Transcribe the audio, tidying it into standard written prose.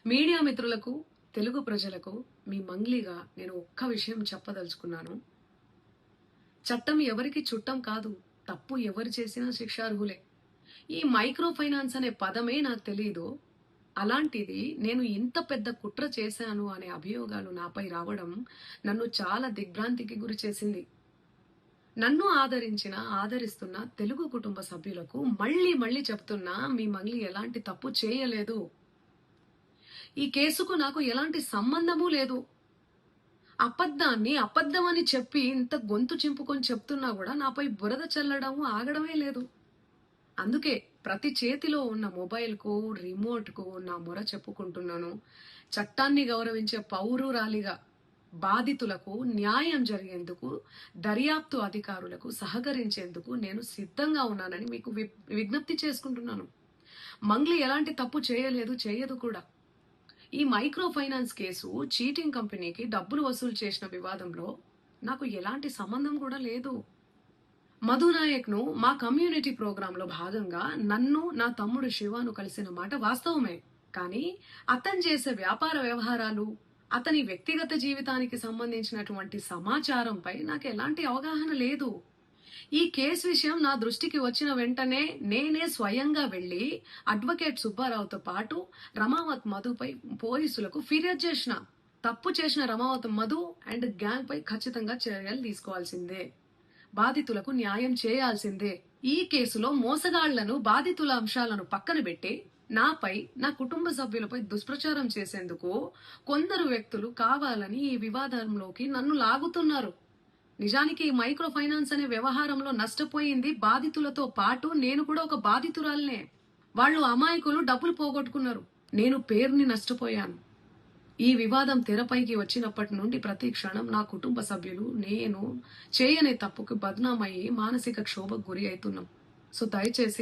Media మిత్రులకు, తెలుగు ప్రజలకు మీ మంగ్లీగా నేను ఒక్క విషయం చెప్పదలుచుకున్నాను. చట్టం ఎవరికి చుట్టం కాదు. తప్పు ఎవరు చేసినా శిక్షార్హులే. ఈ మైక్రో ఫైనాన్స్ అనే పదమే నాకు తెలీదు. అలాంటిది నేను ఇంత పెద్ద కుట్ర చేశాను అనే అభియోగాలు నాపై రావడం నన్ను చాలా దిగ్భ్రాంతికి గురి చేసింది. నన్ను ఆదరిస్తున్న తెలుగు కుటుంబ సభ్యులకు మళ్ళీ మళ్ళీ చెప్తున్నా, మీ మంగ్లీ ఎలాంటి తప్పు చేయలేదు. ఈ కేసుకు నాకు ఎలాంటి సంబంధమూ లేదు. అబద్ధాన్ని అబద్ధమని చెప్పి ఇంత గొంతు చింపుకొని చెప్తున్నా కూడా నాపై బురద చల్లడం ఆగడమే లేదు. అందుకే ప్రతి చేతిలో ఉన్న మొబైల్కు, రిమోట్కు నా మొర చెప్పుకుంటున్నాను. చట్టాన్ని గౌరవించే పౌరురాలిగా బాధితులకు న్యాయం జరిగేందుకు, దర్యాప్తు అధికారులకు సహకరించేందుకు నేను సిద్ధంగా ఉన్నానని మీకు విజ్ఞప్తి చేసుకుంటున్నాను. మంగ్లీ ఎలాంటి తప్పు చేయలేదు, చేయదు కూడా. ఈ మైక్రో ఫైనాన్స్ కేసు చీటింగ్ కంపెనీకి డబ్బులు వసూలు చేసిన వివాదంలో నాకు ఎలాంటి సంబంధం కూడా లేదు. మధునాయక్ ను మా కమ్యూనిటీ ప్రోగ్రామ్ లో భాగంగా నన్ను, నా తమ్ముడు శివను కలిసిన మాట వాస్తవమే. కానీ అతను చేసే వ్యాపార వ్యవహారాలు, అతని వ్యక్తిగత జీవితానికి సంబంధించినటువంటి సమాచారంపై నాకు ఎలాంటి అవగాహన లేదు. ఈ కేసు విషయం నా దృష్టికి వచ్చిన వెంటనే నేనే స్వయంగా వెళ్లి అడ్వకేట్ సుబ్బారావుతో పాటు రమావత్ మధుపై పోలీసులకు ఫిర్యాదు చేసిన. తప్పు చేసిన రమావత్ మధు అండ్ గ్యాంగ్ పై ఖచ్చితంగా చర్యలు తీసుకోవాల్సిందే. బాధితులకు న్యాయం చేయాల్సిందే. ఈ కేసులో మోసగాళ్లను, బాధితుల అంశాలను పక్కన పెట్టి నాపై, నా కుటుంబ సభ్యులపై దుష్ప్రచారం చేసేందుకు కొందరు వ్యక్తులు కావాలని ఈ వివాదంలోకి నన్ను లాగుతున్నారు. నిజానికి ఈ మైక్రో ఫైనాన్స్ అనే వ్యవహారంలో నష్టపోయింది బాధితులతో పాటు నేను కూడా ఒక బాధితురాలనే. వాళ్ళు అమాయకులు, డబ్బులు పోగొట్టుకున్నారు. నేను పేరుని నష్టపోయాను. ఈ వివాదం తెరపైకి వచ్చినప్పటి నుండి ప్రతి క్షణం నా కుటుంబ సభ్యులు, నేను చేయని తప్పుకు బద్నామయ్యి మానసిక క్షోభకు గురి అవుతున్నాం. సో దయచేసి